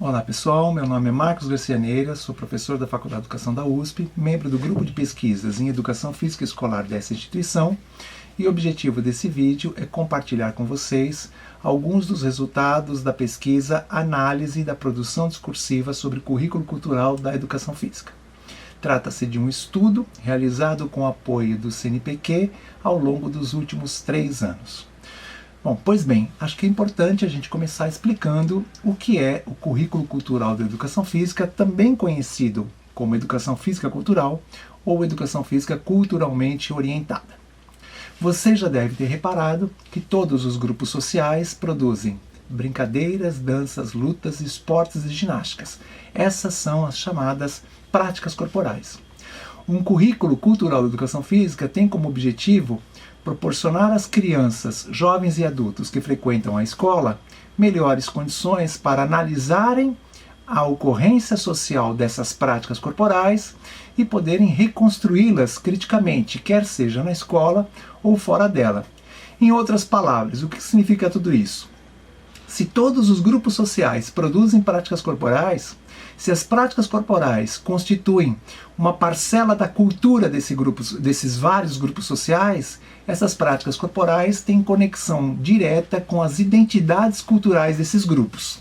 Olá pessoal, meu nome é Marcos Garcia Neira, sou professor da Faculdade de Educação da USP, membro do grupo de pesquisas em Educação Física Escolar dessa instituição, e o objetivo desse vídeo é compartilhar com vocês alguns dos resultados da pesquisa Análise da Produção Discursiva sobre Currículo Cultural da Educação Física. Trata-se de um estudo realizado com apoio do CNPq ao longo dos últimos 3 anos. Bom, pois bem, acho que é importante a gente começar explicando o que é o Currículo Cultural da Educação Física, também conhecido como Educação Física Cultural ou Educação Física Culturalmente Orientada. Você já deve ter reparado que todos os grupos sociais produzem brincadeiras, danças, lutas, esportes e ginásticas. Essas são as chamadas práticas corporais. Um currículo cultural da educação física tem como objetivo proporcionar às crianças, jovens e adultos que frequentam a escola melhores condições para analisarem a ocorrência social dessas práticas corporais e poderem reconstruí-las criticamente, quer seja na escola ou fora dela. Em outras palavras, o que significa tudo isso? Se todos os grupos sociais produzem práticas corporais, se as práticas corporais constituem uma parcela da cultura desses vários grupos sociais, essas práticas corporais têm conexão direta com as identidades culturais desses grupos.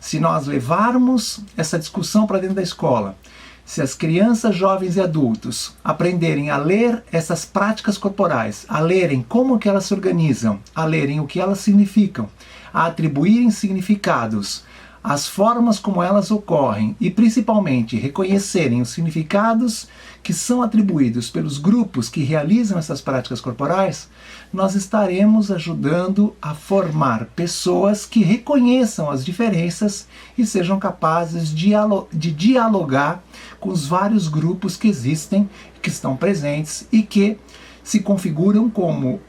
Se nós levarmos essa discussão para dentro da escola, se as crianças, jovens e adultos aprenderem a ler essas práticas corporais, a lerem como que elas se organizam, a lerem o que elas significam, a atribuírem significados, as formas como elas ocorrem e principalmente reconhecerem os significados que são atribuídos pelos grupos que realizam essas práticas corporais, nós estaremos ajudando a formar pessoas que reconheçam as diferenças e sejam capazes de dialogar com os vários grupos que existem, que estão presentes e que se configuram como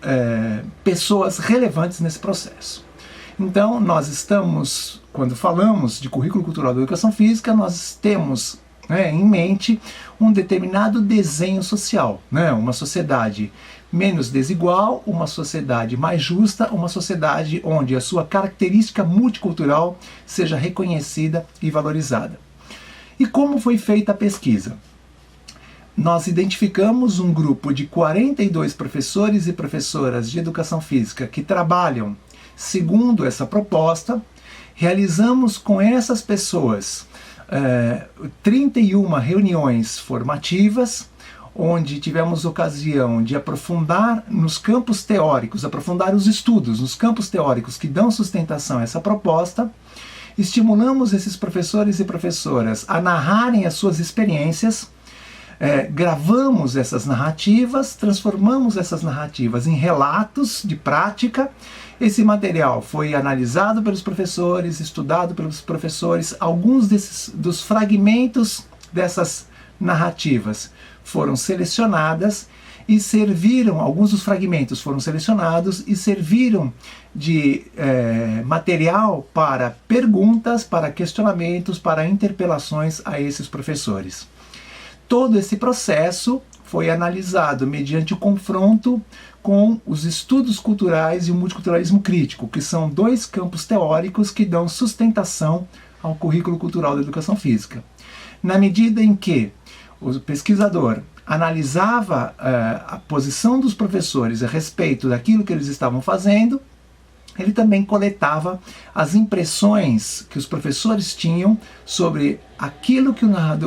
pessoas relevantes nesse processo. Então, nós estamos, quando falamos de currículo cultural da educação física, nós temos em mente um determinado desenho social, uma sociedade menos desigual, uma sociedade mais justa, uma sociedade onde a sua característica multicultural seja reconhecida e valorizada. E como foi feita a pesquisa? Nós identificamos um grupo de 42 professores e professoras de educação física que trabalham segundo essa proposta. Realizamos com essas pessoas 31 reuniões formativas, onde tivemos ocasião de aprofundar nos campos teóricos, aprofundar os estudos nos campos teóricos que dão sustentação a essa proposta. Estimulamos esses professores e professoras a narrarem as suas experiências, gravamos essas narrativas, transformamos essas narrativas em relatos de prática. Esse material foi analisado pelos professores, estudado pelos professores. Alguns dos fragmentos dessas narrativas foram selecionadas e serviram, alguns dos fragmentos foram selecionados e serviram de material para perguntas, para questionamentos, para interpelações a esses professores. Todo esse processo foi analisado mediante o confronto com os estudos culturais e o multiculturalismo crítico, que são 2 campos teóricos que dão sustentação ao currículo cultural da educação física. Na medida em que o pesquisador analisava a posição dos professores a respeito daquilo que eles estavam fazendo, ele também coletava as impressões que os professores tinham sobre aquilo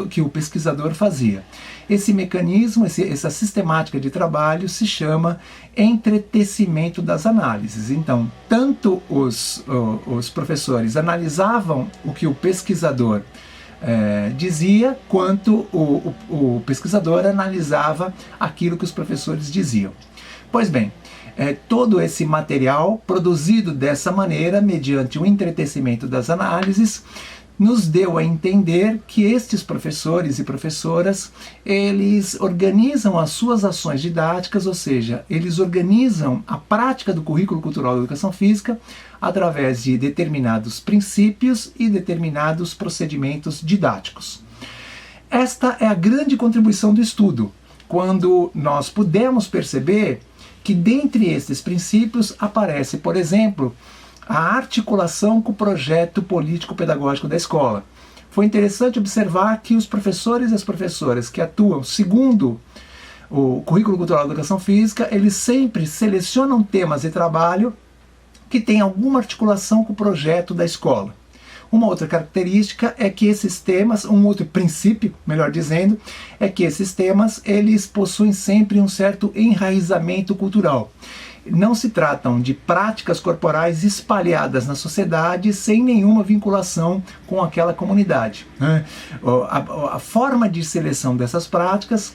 que o pesquisador fazia. Esse mecanismo, essa sistemática de trabalho se chama entretecimento das análises. Então, tanto os professores analisavam o que o pesquisador dizia, quanto o pesquisador analisava aquilo que os professores diziam. Pois bem, todo esse material produzido dessa maneira, mediante o entretecimento das análises, nos deu a entender que estes professores e professoras, eles organizam as suas ações didáticas, ou seja, eles organizam a prática do currículo cultural da educação física através de determinados princípios e determinados procedimentos didáticos. Esta é a grande contribuição do estudo, quando nós pudemos perceber que dentre estes princípios aparece, por exemplo, a articulação com o projeto político-pedagógico da escola. Foi interessante observar que os professores e as professoras que atuam segundo o currículo cultural da educação física, eles sempre selecionam temas de trabalho que têm alguma articulação com o projeto da escola. Uma outra característica é que esses temas, um outro princípio, melhor dizendo, é que esses temas, eles possuem sempre um certo enraizamento cultural. Não se tratam de práticas corporais espalhadas na sociedade sem nenhuma vinculação com aquela comunidade. A forma de seleção dessas práticas,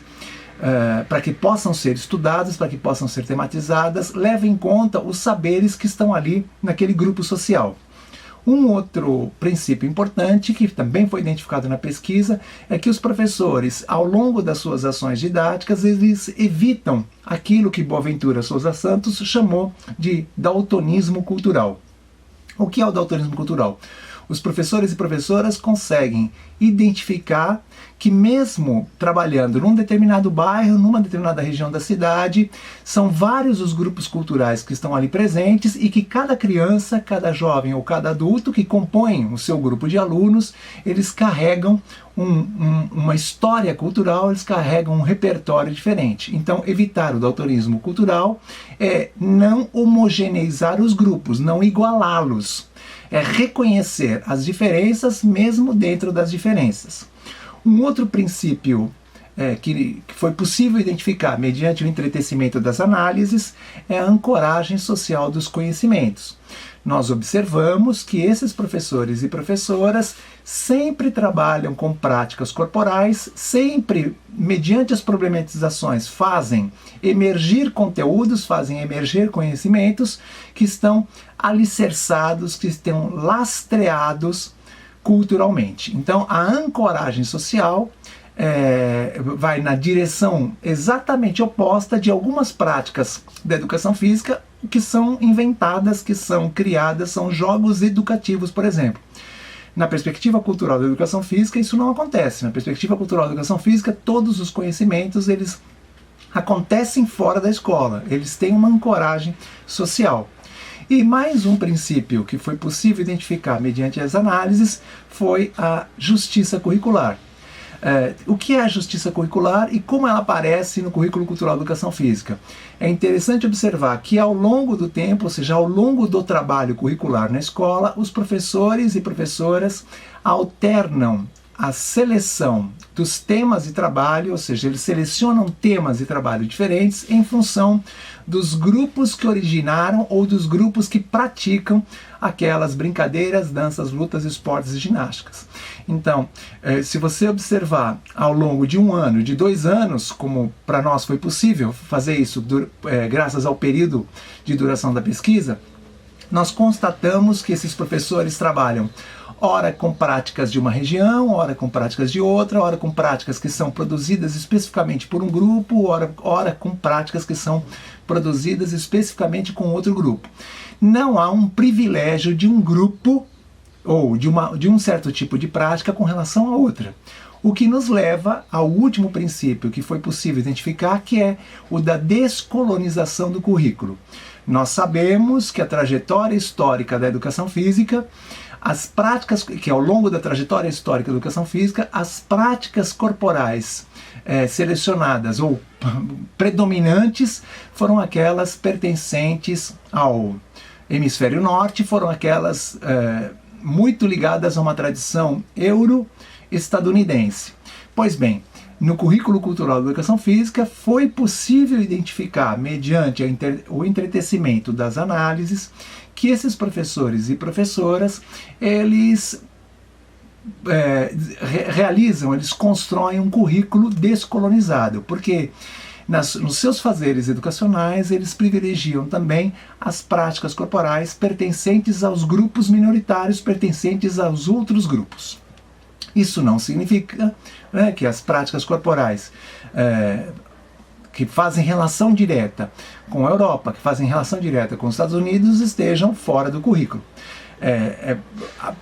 para que possam ser estudadas, para que possam ser tematizadas, leva em conta os saberes que estão ali naquele grupo social. Um outro princípio importante, que também foi identificado na pesquisa, é que os professores, ao longo das suas ações didáticas, eles evitam aquilo que Boaventura Souza Santos chamou de daltonismo cultural. O que é o daltonismo cultural? Os professores e professoras conseguem identificar que mesmo trabalhando num determinado bairro, numa determinada região da cidade, são vários os grupos culturais que estão ali presentes e que cada criança, cada jovem ou cada adulto que compõem o seu grupo de alunos, eles carregam uma história cultural, eles carregam um repertório diferente. Então, evitar o daltonismo cultural é não homogeneizar os grupos, não igualá-los. É reconhecer as diferenças mesmo dentro das diferenças. Um outro princípio que foi possível identificar mediante o entretecimento das análises é a ancoragem social dos conhecimentos. Nós observamos que esses professores e professoras sempre trabalham com práticas corporais, sempre, mediante as problematizações, fazem emergir conteúdos, fazem emergir conhecimentos que estão alicerçados, que estão lastreados culturalmente. Então, a ancoragem social vai na direção exatamente oposta de algumas práticas da educação física que são inventadas, que são criadas, são jogos educativos, por exemplo. Na perspectiva cultural da educação física, isso não acontece. Na perspectiva cultural da educação física, todos os conhecimentos, eles acontecem fora da escola. Eles têm uma ancoragem social. E mais um princípio que foi possível identificar mediante as análises foi a justiça curricular. O que é a justiça curricular e como ela aparece no currículo cultural da educação física? É interessante observar que ao longo do tempo, ou seja, ao longo do trabalho curricular na escola, os professores e professoras alternam a seleção dos temas de trabalho, ou seja, eles selecionam temas de trabalho diferentes em função dos grupos que originaram ou dos grupos que praticam aquelas brincadeiras, danças, lutas, esportes e ginásticas. Então, se você observar ao longo de 1 ano, de 2 anos, como para nós foi possível fazer isso graças ao período de duração da pesquisa, nós constatamos que esses professores trabalham ora com práticas de uma região, ora com práticas de outra, ora com práticas que são produzidas especificamente por um grupo, ora com práticas que são produzidas especificamente com outro grupo. Não há um privilégio de um grupo ou de um certo tipo de prática com relação a outra. O que nos leva ao último princípio que foi possível identificar, que é o da descolonização do currículo. Nós sabemos que a trajetória histórica da educação física, as práticas, que ao longo da trajetória histórica da educação física, as práticas corporais selecionadas ou predominantes foram aquelas pertencentes ao hemisfério norte, foram aquelas muito ligadas a uma tradição euro-estadunidense. Pois bem, no currículo cultural da educação física foi possível identificar, mediante o entretecimento das análises, que esses professores e professoras, eles eles constroem um currículo descolonizado, porque nos seus fazeres educacionais eles privilegiam também as práticas corporais pertencentes aos grupos minoritários, pertencentes aos outros grupos. Isso não significa que as práticas corporais que fazem relação direta com a Europa, que fazem relação direta com os Estados Unidos, estejam fora do currículo.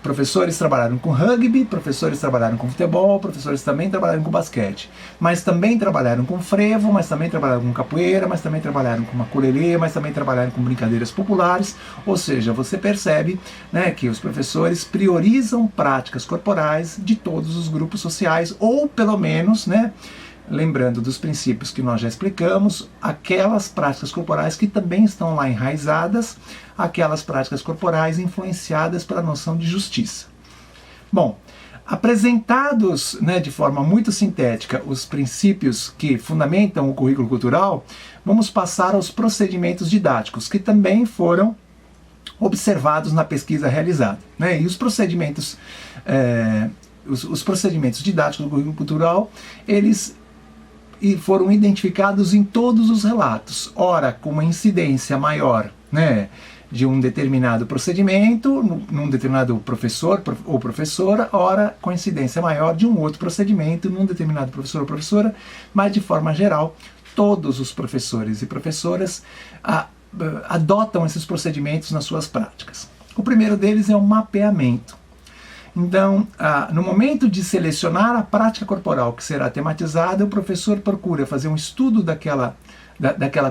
Professores trabalharam com rugby, professores trabalharam com futebol, professores também trabalharam com basquete, mas também trabalharam com frevo, mas também trabalharam com capoeira, mas também trabalharam com maculelê, mas também trabalharam com brincadeiras populares. Ou seja, você percebe, né, que os professores priorizam práticas corporais de todos os grupos sociais, ou pelo menos, né, lembrando dos princípios que nós já explicamos, aquelas práticas corporais que também estão lá enraizadas, aquelas práticas corporais influenciadas pela noção de justiça. Bom, apresentados, né, de forma muito sintética os princípios que fundamentam o currículo cultural, vamos passar aos procedimentos didáticos, que também foram observados na pesquisa realizada, né? E os procedimentos didáticos do currículo cultural, eles foram identificados em todos os relatos, ora com uma incidência maior, né, de um determinado procedimento, num determinado professor ou professora, ora com incidência maior de um outro procedimento, num determinado professor ou professora, mas de forma geral, todos os professores e professoras adotam esses procedimentos nas suas práticas. O primeiro deles é o mapeamento. Então, no momento de selecionar a prática corporal que será tematizada, o professor procura fazer um estudo daquela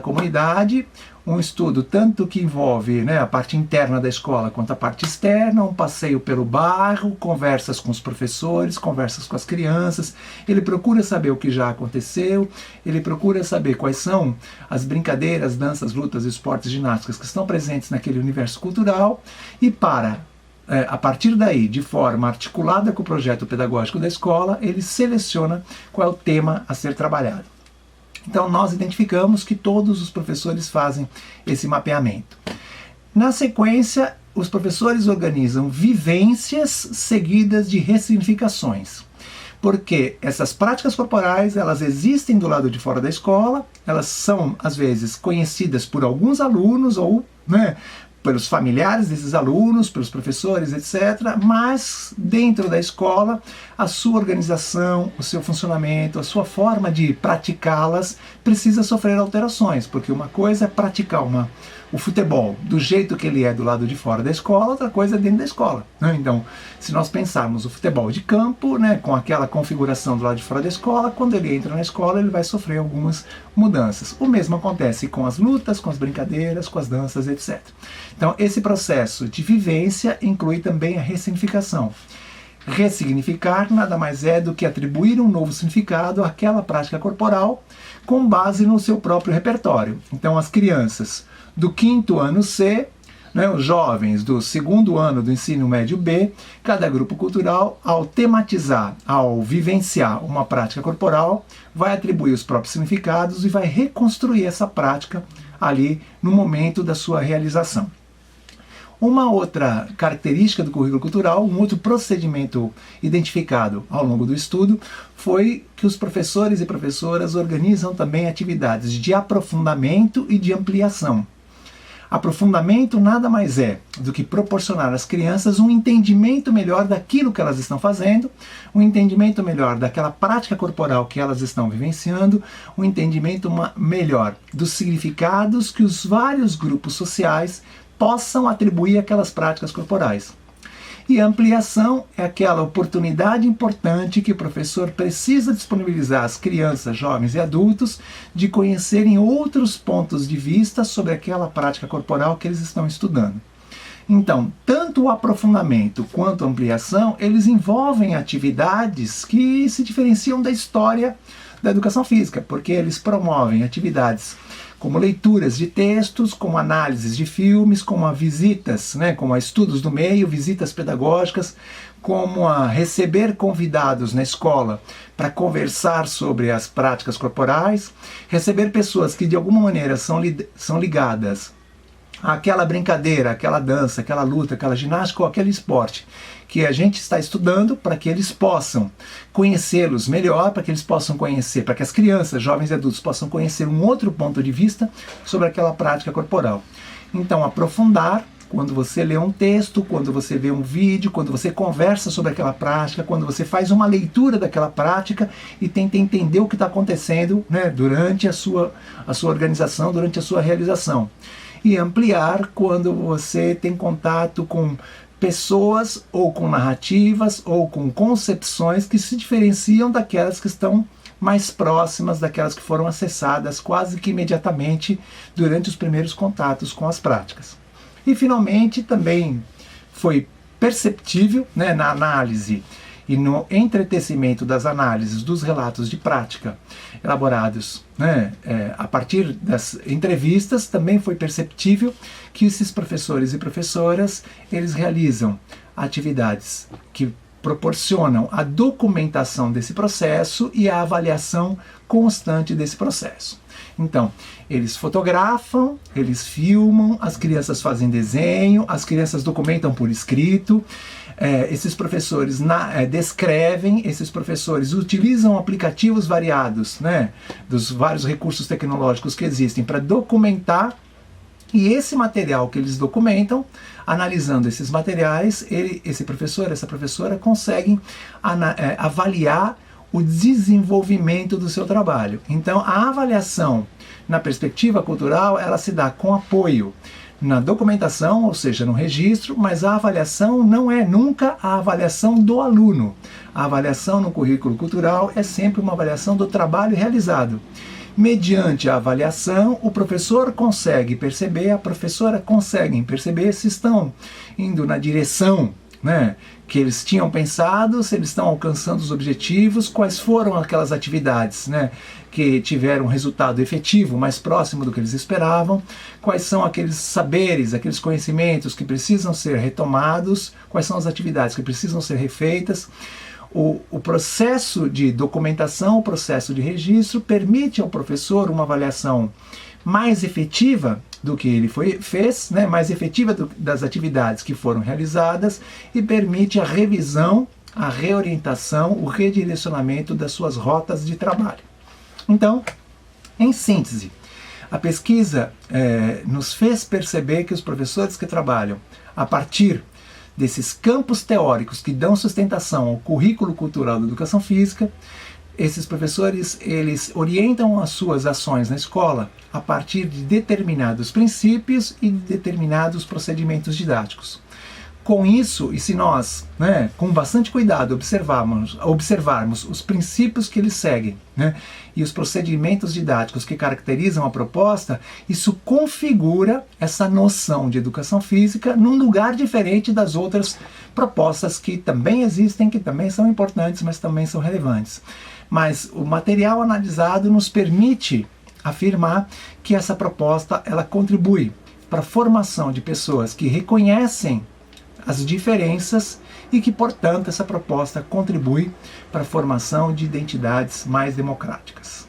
comunidade, um estudo tanto que envolve, né, a parte interna da escola quanto a parte externa, um passeio pelo bairro, conversas com os professores, conversas com as crianças. Ele procura saber o que já aconteceu, ele procura saber quais são as brincadeiras, danças, lutas, esportes, ginásticas que estão presentes naquele universo cultural, e a partir daí, de forma articulada com o projeto pedagógico da escola, ele seleciona qual é o tema a ser trabalhado. Então nós identificamos que todos os professores fazem esse mapeamento. Na sequência, os professores organizam vivências seguidas de ressignificações. Porque essas práticas corporais, elas existem do lado de fora da escola, elas são, às vezes, conhecidas por alguns alunos ou, né, pelos familiares desses alunos, pelos professores, etc., mas dentro da escola, a sua organização, o seu funcionamento, a sua forma de praticá-las precisa sofrer alterações, porque uma coisa é praticar o futebol do jeito que ele é do lado de fora da escola, outra coisa é dentro da escola, né? Então, se nós pensarmos o futebol de campo, né, com aquela configuração do lado de fora da escola, quando ele entra na escola, ele vai sofrer algumas mudanças. O mesmo acontece com as lutas, com as brincadeiras, com as danças, etc. Então, esse processo de vivência inclui também a ressignificação. Ressignificar nada mais é do que atribuir um novo significado àquela prática corporal com base no seu próprio repertório. Então, as crianças do 5º ano C, né, os jovens do 2º ano do ensino médio B, cada grupo cultural, ao tematizar, ao vivenciar uma prática corporal, vai atribuir os próprios significados e vai reconstruir essa prática ali no momento da sua realização. Uma outra característica do currículo cultural, um outro procedimento identificado ao longo do estudo, foi que os professores e professoras organizam também atividades de aprofundamento e de ampliação. Aprofundamento nada mais é do que proporcionar às crianças um entendimento melhor daquilo que elas estão fazendo, um entendimento melhor daquela prática corporal que elas estão vivenciando, um entendimento melhor dos significados que os vários grupos sociais possam atribuir àquelas práticas corporais. E a ampliação é aquela oportunidade importante que o professor precisa disponibilizar às crianças, jovens e adultos de conhecerem outros pontos de vista sobre aquela prática corporal que eles estão estudando. Então, tanto o aprofundamento quanto a ampliação, eles envolvem atividades que se diferenciam da história da educação física, porque eles promovem atividades como leituras de textos, como análises de filmes, como a visitas, né, como a estudos do meio, visitas pedagógicas, como a receber convidados na escola para conversar sobre as práticas corporais, receber pessoas que de alguma maneira são ligadas àquela brincadeira, aquela dança, aquela luta, aquela ginástica ou aquele esporte que a gente está estudando, para que eles possam conhecê-los melhor, para que eles possam conhecer, para que as crianças, jovens e adultos possam conhecer um outro ponto de vista sobre aquela prática corporal. Então, aprofundar, quando você lê um texto, quando você vê um vídeo, quando você conversa sobre aquela prática, quando você faz uma leitura daquela prática e tenta entender o que está acontecendo, né, durante a sua organização, durante a sua realização. E ampliar quando você tem contato com pessoas ou com narrativas ou com concepções que se diferenciam daquelas que estão mais próximas, daquelas que foram acessadas quase que imediatamente durante os primeiros contatos com as práticas. E finalmente também foi perceptível, né, na análise e no entretecimento das análises dos relatos de prática elaborados, né, a partir das entrevistas, também foi perceptível que esses professores e professoras, eles realizam atividades que proporcionam a documentação desse processo e a avaliação constante desse processo. Então, eles fotografam, eles filmam, as crianças fazem desenho, as crianças documentam por escrito, esses professores descrevem, esses professores utilizam aplicativos variados, né, dos vários recursos tecnológicos que existem para documentar. E esse material que eles documentam, analisando esses materiais, esse professor, essa professora conseguem avaliar o desenvolvimento do seu trabalho. Então, a avaliação na perspectiva cultural, ela se dá com apoio na documentação, ou seja, no registro, mas a avaliação não é nunca a avaliação do aluno. A avaliação no currículo cultural é sempre uma avaliação do trabalho realizado. Mediante a avaliação, o professor consegue perceber, a professora consegue perceber se estão indo na direção, né, que eles tinham pensado, se eles estão alcançando os objetivos, quais foram aquelas atividades, né, que tiveram um resultado efetivo mais próximo do que eles esperavam, quais são aqueles saberes, aqueles conhecimentos que precisam ser retomados, quais são as atividades que precisam ser refeitas. O processo de documentação, o processo de registro, permite ao professor uma avaliação mais efetiva do que ele fez, né, mais efetiva das atividades que foram realizadas, e permite a revisão, a reorientação, o redirecionamento das suas rotas de trabalho. Então, em síntese, a pesquisa nos fez perceber que os professores que trabalham a partir desses campos teóricos que dão sustentação ao currículo cultural da educação física, esses professores, eles orientam as suas ações na escola a partir de determinados princípios e de determinados procedimentos didáticos. Com isso, e se nós, né, com bastante cuidado, observarmos os princípios que eles seguem, né, e os procedimentos didáticos que caracterizam a proposta, isso configura essa noção de educação física num lugar diferente das outras propostas que também existem, que também são importantes, mas também são relevantes. Mas o material analisado nos permite afirmar que essa proposta ela contribui para a formação de pessoas que reconhecem as diferenças e que, portanto, essa proposta contribui para a formação de identidades mais democráticas.